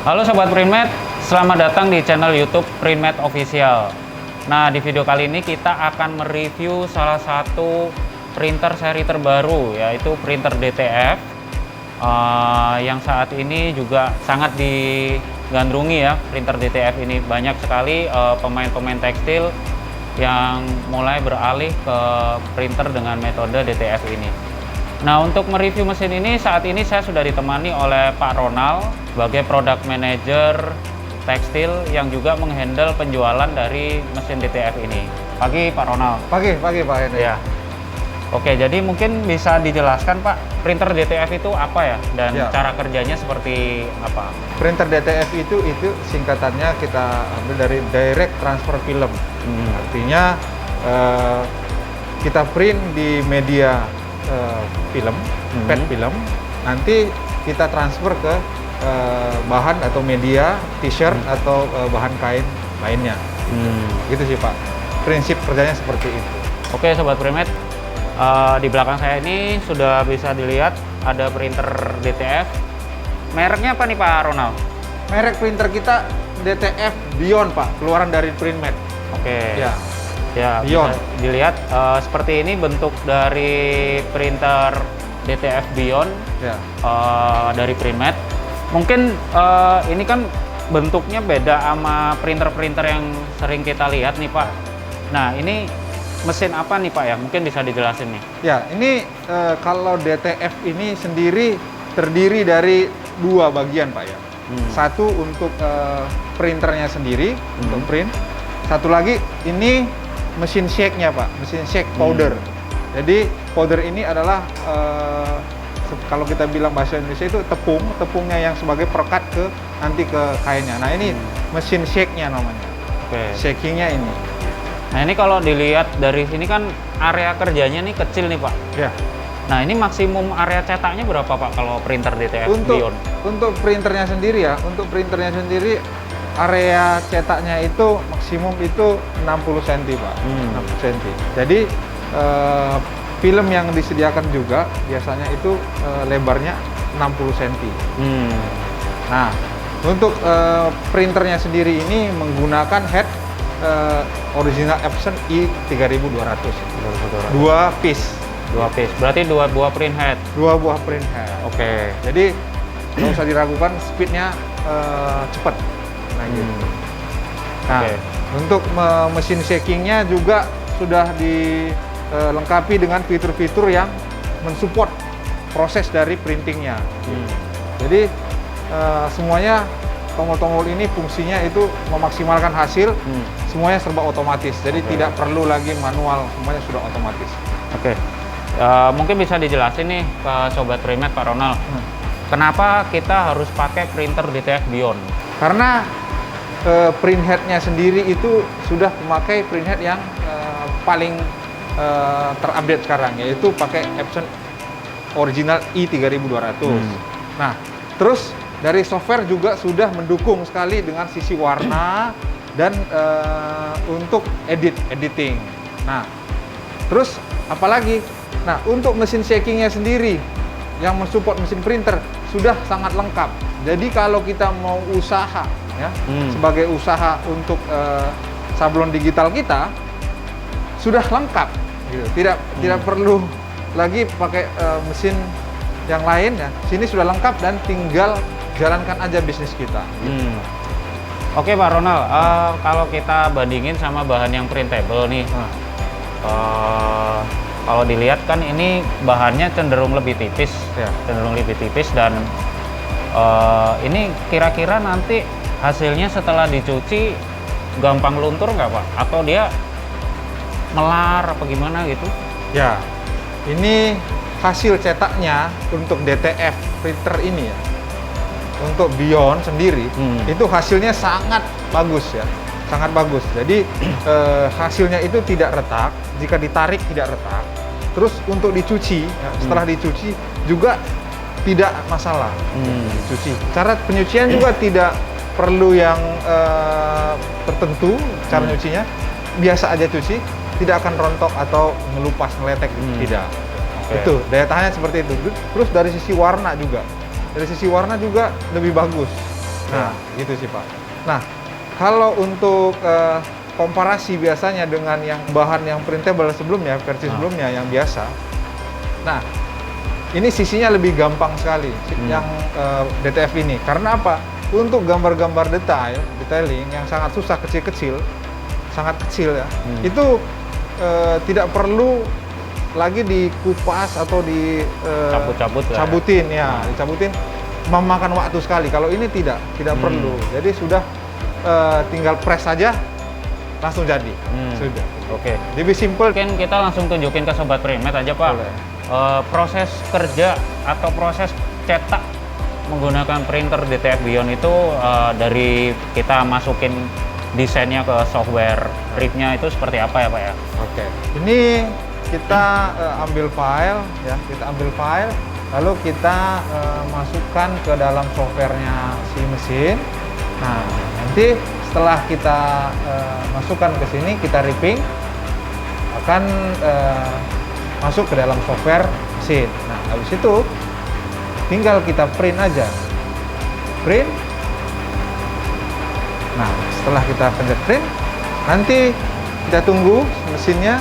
Halo Sobat Printmed, selamat datang di channel YouTube Printmed Official. Nah, di video kali ini kita akan mereview salah satu printer seri terbaru, yaitu printer DTF yang saat ini juga sangat digandrungi ya. Printer DTF ini banyak sekali pemain-pemain tekstil yang mulai beralih ke printer dengan metode DTF ini. Nah, untuk mereview mesin ini, saat ini saya sudah ditemani oleh Pak Ronald sebagai Product Manager tekstil yang juga menghandle penjualan dari mesin DTF ini. Pagi Pak Ronald. Pagi Pak Henry. Ya. Oke, jadi mungkin bisa dijelaskan Pak, printer DTF itu apa ya? Dan cara kerjanya seperti apa? Printer DTF itu singkatannya kita ambil dari Direct Transfer Film. Artinya kita print di media film, pad film, nanti kita transfer ke bahan atau media t-shirt atau bahan kain lainnya. Gitu sih Pak. Prinsip kerjanya seperti itu. Oke Sobat Printmed, di belakang saya ini sudah bisa dilihat ada printer DTF. Mereknya apa nih Pak Ronald? Merek printer kita DTF Beyond Pak, keluaran dari Printmed. Oke. Ya, bisa dilihat seperti ini bentuk dari printer DTF Beyond dari Printmed. Mungkin ini kan bentuknya beda sama printer-printer yang sering kita lihat nih Pak. Nah, ini mesin apa nih Pak ya? Mungkin bisa dijelasin nih. Ya, ini kalau DTF ini sendiri terdiri dari dua bagian Pak ya. Satu untuk printernya sendiri untuk print. Satu lagi ini mesin shake-nya Pak, mesin shake powder. Jadi powder ini adalah kalau kita bilang bahasa Indonesia itu tepungnya yang sebagai perekat nanti ke kainnya. Nah ini mesin shake-nya namanya. Shakingnya ini. Nah ini kalau dilihat dari sini kan area kerjanya nih kecil nih Pak. Ya. Nah ini maksimum area cetaknya berapa Pak kalau printer DTF Beyond? Untuk printernya sendiri ya, area cetaknya itu maksimum itu 60 cm Pak, 60 cm. Jadi film yang disediakan juga biasanya itu lebarnya 60 cm. Nah, untuk printernya sendiri ini menggunakan head original Epson i3200. Dua piece. Berarti dua buah print head. Dua buah print head. Oke. Jadi nggak usah diragukan, speednya cepat. Nah, untuk mesin shakingnya juga sudah dilengkapi dengan fitur-fitur yang mensupport proses dari printingnya. Jadi semuanya tombol-tombol ini fungsinya itu memaksimalkan hasil, semuanya serba otomatis. Jadi tidak perlu lagi manual, semuanya sudah otomatis. Mungkin bisa dijelasin nih ke Sobat Printmed Pak Ronald, kenapa kita harus pakai printer DTF Beyond? Karena print head-nya sendiri itu sudah memakai print head yang paling terupdate sekarang, yaitu pakai Epson original i3200. Nah, terus dari software juga sudah mendukung sekali dengan sisi warna dan untuk editing. Nah, terus apalagi? Nah, untuk mesin shakingnya sendiri yang mensupport mesin printer sudah sangat lengkap. Jadi kalau kita mau usaha ya, sebagai usaha untuk sablon digital kita sudah lengkap, gitu. Tidak perlu lagi pakai mesin yang lain ya. Sini sudah lengkap dan tinggal jalankan aja bisnis kita. Oke Pak Ronald, kalau kita bandingin sama bahan yang printable nih, kalau dilihat kan ini bahannya cenderung lebih tipis, dan ini kira-kira nanti hasilnya setelah dicuci gampang luntur nggak Pak? Atau dia melar apa gimana gitu? Ya, ini hasil cetaknya untuk DTF printer ini ya, untuk Beyond sendiri itu hasilnya sangat bagus ya, sangat bagus. Jadi hasilnya itu tidak retak, jika ditarik tidak retak. Terus untuk dicuci, ya, setelah dicuci juga tidak masalah. Dicuci. Cara penyucian juga tidak perlu yang tertentu cara nyucinya, biasa aja cuci, tidak akan rontok atau ngelupas, ngeletek, tidak. Itu daya tahannya seperti itu. Terus dari sisi warna juga lebih bagus. Nah, gitu sih Pak. Nah, kalau untuk komparasi biasanya dengan yang bahan yang printable sebelumnya, versi sebelumnya yang biasa. Nah, ini sisinya lebih gampang sekali yang DTF ini. Karena apa? Untuk gambar-gambar detailing yang sangat susah, kecil-kecil, sangat kecil ya, itu tidak perlu lagi dikupas atau dicabutin ya, dicabutin memakan waktu sekali. Kalau ini tidak perlu. Jadi sudah tinggal press saja langsung jadi. Sudah. Oke. Lebih simple. Mungkin kita langsung tunjukin ke Sobat Primet aja Pak. Proses kerja atau proses cetak menggunakan printer DTF Beyond itu dari kita masukin desainnya ke software RIP-nya itu seperti apa ya Pak ya? Oke. Ini kita ambil file ya, lalu kita masukkan ke dalam softwarenya si mesin. Nah, nanti setelah kita masukkan ke sini, kita ripping, akan masuk ke dalam software mesin. Nah, habis itu tinggal kita print aja. Print. Nah, setelah kita pencet print, nanti kita tunggu mesinnya.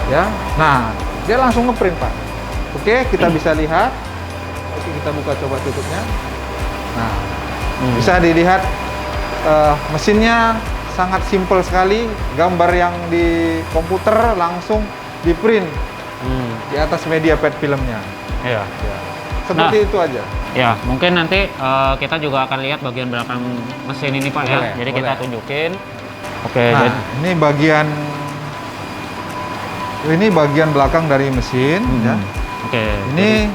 Ya. Nah, dia langsung ngeprint, Pak. Oke, kita bisa lihat. Oke, kita buka coba tutupnya. Nah, bisa dilihat mesinnya sangat simpel sekali. Gambar yang di komputer langsung di print di atas media pad filmnya. Iya. Ya. Seperti itu aja. Ya, mungkin nanti kita juga akan lihat bagian belakang mesin ini Pak ya. Jadi kita tunjukin. Oke. Nah, ini bagian belakang dari mesin. Ya. Oke. Ini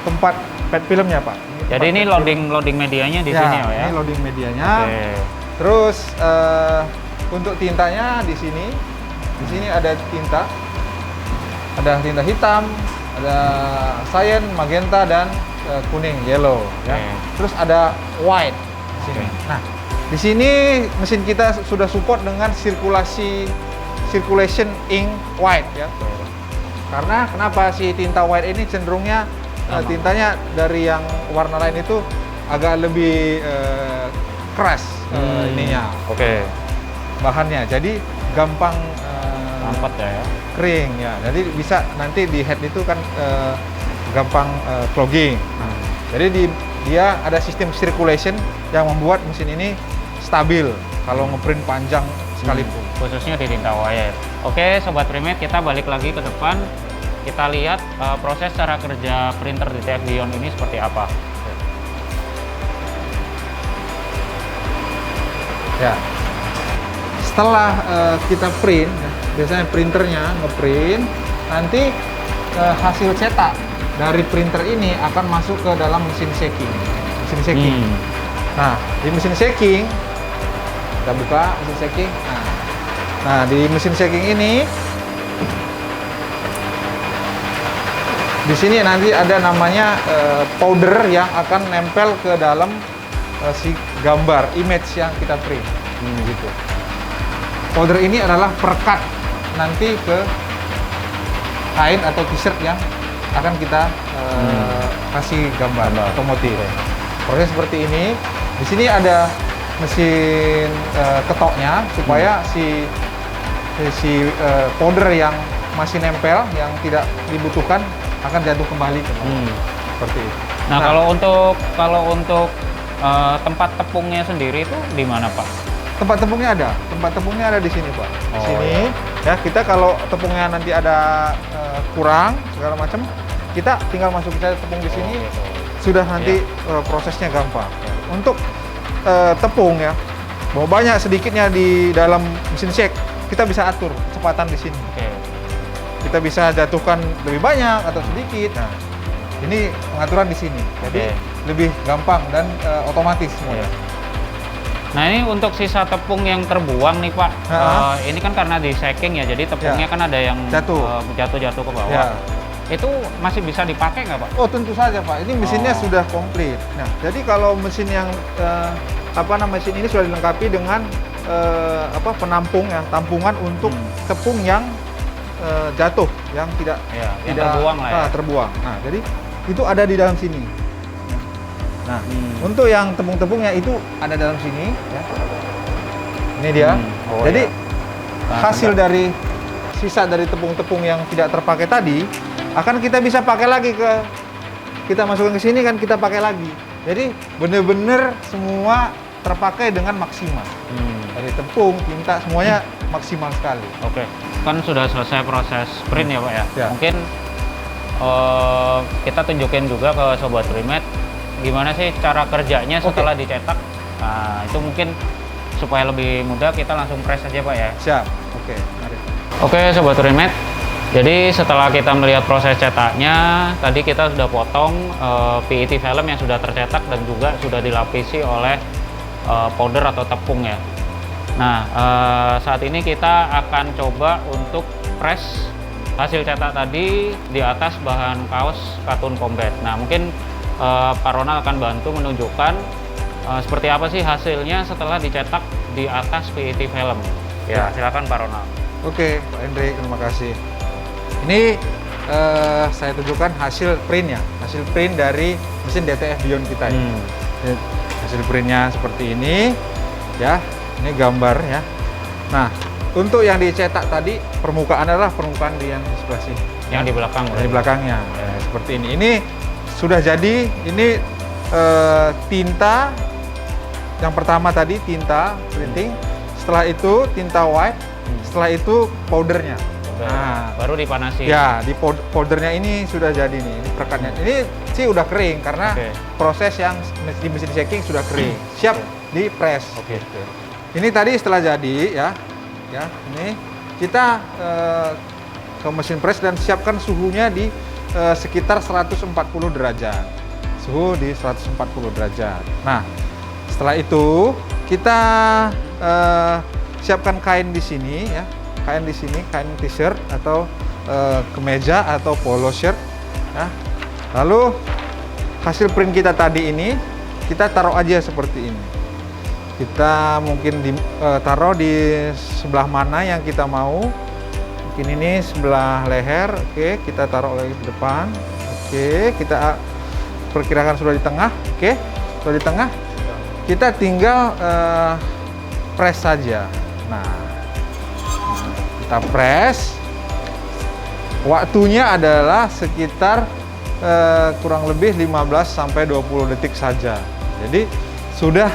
tempat pad filmnya Pak. Jadi ini loading medianya di sini ya. Ini loading medianya. Terus untuk tintanya di sini ada tinta. Ada tinta hitam, ada cyan, magenta dan kuning, yellow ya. Terus ada white di sini. Nah, di sini mesin kita sudah support dengan circulation ink white ya. Karena kenapa si tinta white ini cenderungnya tintanya dari yang warna lain itu agak lebih keras ininya. Bahannya. Jadi gampang rapat ya. Kering ya. Jadi bisa nanti di head itu kan gampang clogging. Jadi dia ada sistem circulation yang membuat mesin ini stabil kalau ngeprint panjang sekalipun. Khususnya di tinta wire. Oke, Sobat Primet, kita balik lagi ke depan. Kita lihat proses cara kerja printer DTF Beyond ini seperti apa. Ya. Setelah kita print, biasanya printernya ngeprint, nanti hasil cetak dari printer ini akan masuk ke dalam mesin shaking. Nah, di mesin shaking kita buka mesin shaking. Nah, di mesin shaking ini di sini nanti ada namanya powder yang akan nempel ke dalam si gambar image yang kita print. Gitu. Powder ini adalah perekat nanti ke kain atau t-shirt yang akan kita kasih gambar otomotif. Proses seperti ini. Di sini ada mesin ketoknya supaya si powder yang masih nempel, yang tidak dibutuhkan akan jatuh kembali. Seperti itu. Nah, kalau untuk tempat tepungnya sendiri itu di mana Pak? Tempat tepungnya ada di sini Pak. Di sini ya, kita kalau tepungnya nanti ada kurang segala macam, kita tinggal masukin saja tepung di sini. Sudah nanti prosesnya gampang. Untuk tepung ya, mau banyak sedikitnya di dalam mesin shake, kita bisa atur kecepatan di sini. Kita bisa jatuhkan lebih banyak atau sedikit. Nah, ini pengaturan di sini. Jadi lebih gampang dan otomatis semuanya. Nah, ini untuk sisa tepung yang terbuang nih Pak. Ini kan karena di shaking ya, jadi tepungnya kan ada yang jatuh ke bawah. Itu masih bisa dipakai nggak Pak? Oh, tentu saja Pak. Ini mesinnya sudah komplit. Nah, jadi kalau mesin yang mesin ini sudah dilengkapi dengan penampung ya, tampungan untuk tepung yang jatuh, yang tidak terbuang lah ya. Terbuang. Nah, jadi itu ada di dalam sini. Nah, untuk yang tepung-tepungnya itu ada dalam sini ya. Ini dia. Oh, jadi iya. hasil dari sisa dari tepung-tepung yang tidak terpakai tadi akan kita bisa pakai lagi kita masukkan ke sini kan kita pakai lagi. Jadi benar-benar semua terpakai dengan maksimal. Dari tepung, tinta semuanya maksimal sekali. Oke. Kan sudah selesai proses print ya Pak ya. Ya. Mungkin kita tunjukin juga ke Sobat Primet gimana sih cara kerjanya setelah dicetak. Nah, itu mungkin supaya lebih mudah kita langsung press aja Pak ya. Siap. Oke, mari. Oke Sobat Primet. Jadi setelah kita melihat proses cetaknya, tadi kita sudah potong PET film yang sudah tercetak dan juga sudah dilapisi oleh powder atau tepung ya. Nah, saat ini kita akan coba untuk press hasil cetak tadi di atas bahan kaos katun combat. Nah, mungkin Pak Ronald akan bantu menunjukkan seperti apa sih hasilnya setelah dicetak di atas PET film. Ya, silakan Pak Ronald. Oke, Pak Hendrik, terima kasih. Ini saya tunjukkan hasil printnya, hasil print dari mesin DTF Beyond kita ya. Hasil printnya seperti ini, ya. Ini gambar ya. Nah, untuk yang dicetak tadi permukaan adalah permukaan di yang di sebelah sini. Yang di belakang. Di belakangnya, ya, seperti ini. Ini sudah jadi. Ini tinta. Yang pertama tadi tinta printing. Setelah itu tinta white. Setelah itu powdernya. Nah, baru dipanasi. Ya, di powdernya ini sudah jadi nih. Ini perekatnya. Ini sih udah kering karena proses yang di mesin shaking sudah kering. Siap di press. Oke. Ini tadi setelah jadi ya. Ya, ini kita ke mesin press dan siapkan suhunya di sekitar 140 derajat. Suhu di 140 derajat. Nah, setelah itu kita siapkan kain di sini ya. Kain di sini, kain t-shirt atau kemeja atau polo shirt. Ya. Lalu hasil print kita tadi ini kita taruh aja seperti ini. Kita mungkin taruh di sebelah mana yang kita mau. Mungkin ini sebelah leher. Oke, kita taruh lagi di depan. Oke, kita perkirakan sudah di tengah. Oke, sudah di tengah. Kita tinggal press saja. Nah, kita press. Waktunya adalah sekitar kurang lebih 15 sampai 20 detik saja. Jadi sudah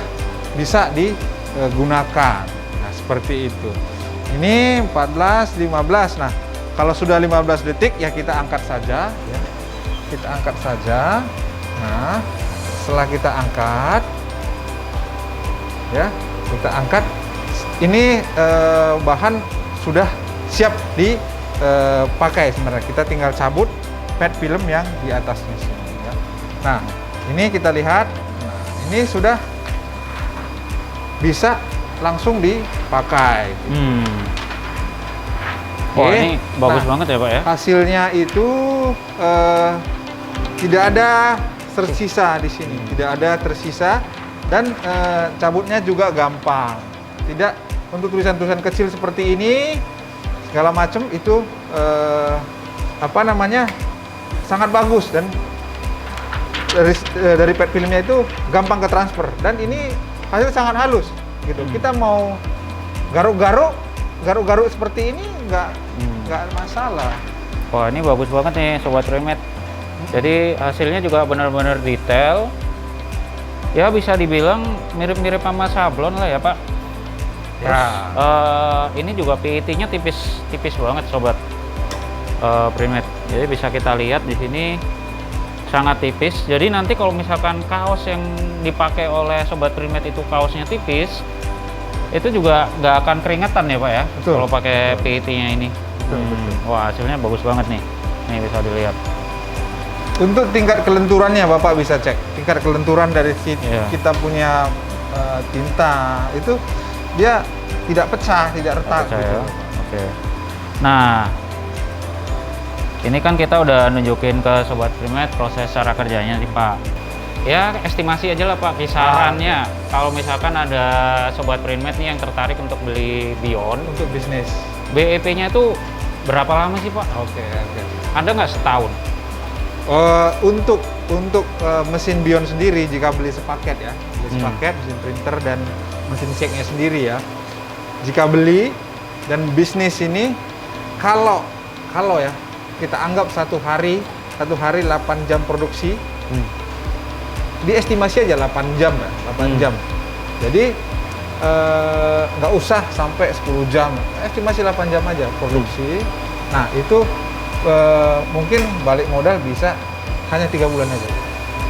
bisa digunakan. Nah, seperti itu. Ini 14, 15. Nah, kalau sudah 15 detik ya kita angkat saja ya. Kita angkat saja. Nah, setelah kita angkat ya, kita angkat. Ini bahan sudah siap dipakai sebenarnya. Kita tinggal cabut pad film yang di atasnya sini ya. Nah, ini kita lihat. Nah, ini sudah bisa langsung dipakai. Wah, ini bagus banget ya Pak ya. Hasilnya itu tidak ada tersisa di sini, tidak ada tersisa dan cabutnya juga gampang. Tidak untuk tulisan-tulisan kecil seperti ini segala macam itu sangat bagus dan dari pad filmnya itu gampang ke transfer dan ini hasil sangat halus gitu. Kita mau garuk-garuk seperti ini nggak masalah. Wah, ini bagus banget nih Sobat Primet. Jadi hasilnya juga benar-benar detail. Ya bisa dibilang mirip-mirip sama sablon lah ya Pak. Terus, ini juga PET-nya tipis banget Sobat Primet. Jadi bisa kita lihat di sini sangat tipis. Jadi nanti kalau misalkan kaos yang dipakai oleh Sobat Primet itu kaosnya tipis, itu juga nggak akan keringetan ya Pak ya. Betul. Kalau pakai PET-nya ini. Betul. Wah, hasilnya bagus banget nih. Nih bisa dilihat. Untuk tingkat kelenturannya Bapak bisa cek. Tingkat kelenturan dari kita punya tinta itu dia tidak pecah, tidak retak gitu. Ya. Oke. Nah, ini kan kita udah nunjukin ke Sobat Primet proses cara kerjanya nih Pak. Ya estimasi aja lah Pak kisarannya. Kalau misalkan ada Sobat Primet nih yang tertarik untuk beli Beyond Untuk bisnis. BEP-nya itu berapa lama sih Pak? Oke. Ada nggak setahun? Untuk mesin Beyond sendiri, jika beli sepaket ya, sepaket mesin printer dan mesin checknya sendiri ya. Jika beli dan bisnis ini, kalau ya kita anggap satu hari 8 jam produksi, diestimasi aja 8 jam ya, 8 jam. Jadi nggak usah sampai 10 jam, estimasi 8 jam aja produksi. Nah itu mungkin balik modal bisa hanya 3 bulan aja.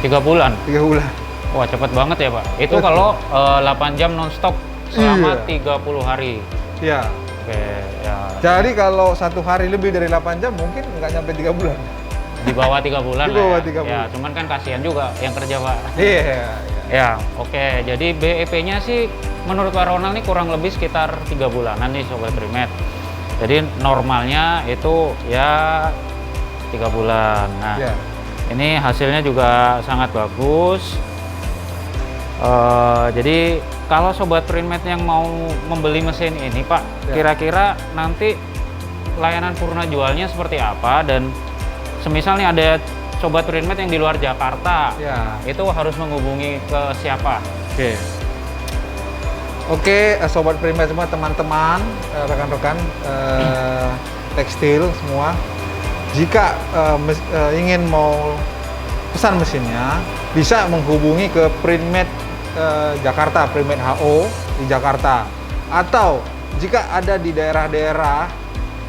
3 bulan? 3 bulan. Wah, cepet banget ya, Pak. Itu kalau 8 jam non-stop selama 30 hari. Iya. Oke, ya. Jadi kalau satu hari lebih dari 8 jam mungkin nggak nyampe 3 bulan. Di bawah 3 bulan Di bawah lah 3 ya. bulan. Ya, cuman kan kasihan juga yang kerja, Pak. Iya. Ya, oke. Jadi BEP-nya sih menurut Pak Ronald nih kurang lebih sekitar 3 bulanan nih Sobat Primet. Jadi normalnya itu ya 3 bulan. Nah, Iya. ini hasilnya juga sangat bagus. Jadi kalau Sobat Primet yang mau membeli mesin ini, Pak, Ya. kira-kira nanti layanan purna jualnya seperti apa? Dan semisal nih ada Sobat Primet yang di luar Jakarta, Ya. itu harus menghubungi ke siapa? Oke, Sobat Primet semua, teman-teman, rekan-rekan tekstil semua, jika ingin mau pesan mesinnya, bisa menghubungi ke Printmed Jakarta, Printmed HO di Jakarta. Atau jika ada di daerah-daerah,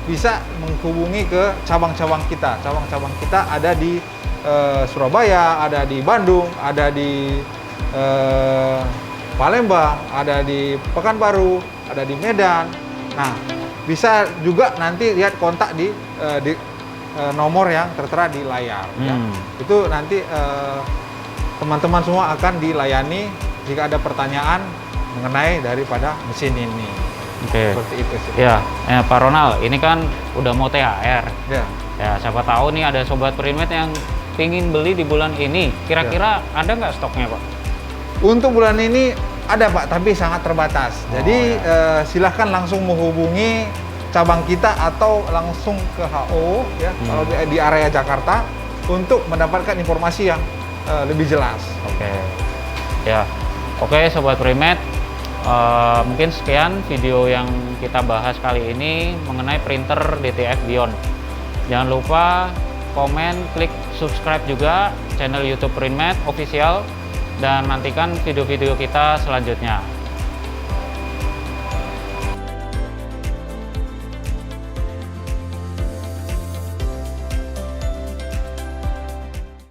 bisa menghubungi ke cabang-cabang kita. Cabang-cabang kita ada di Surabaya, ada di Bandung, ada di Palembang, ada di Pekanbaru, ada di Medan. Nah, bisa juga nanti lihat kontak di nomor yang tertera di layar. Ya. Itu nanti teman-teman semua akan dilayani jika ada pertanyaan mengenai daripada mesin ini. Oke. Seperti itu sih. Ya, Pak Ronald, ini kan udah mau THR. Ya. Ya, siapa tahu nih ada Sobat Primet yang pingin beli di bulan ini. Kira-kira ada nggak stoknya, Pak? Untuk bulan ini ada, Pak, tapi sangat terbatas. Jadi silahkan langsung menghubungi cabang kita atau langsung ke HO ya, kalau di area Jakarta untuk mendapatkan informasi yang lebih jelas. Oke. Ya. Oke, Sobat Primet. Mungkin sekian video yang kita bahas kali ini mengenai printer DTF Beyond. Jangan lupa komen, klik subscribe juga channel YouTube Printmed Official dan nantikan video-video kita selanjutnya.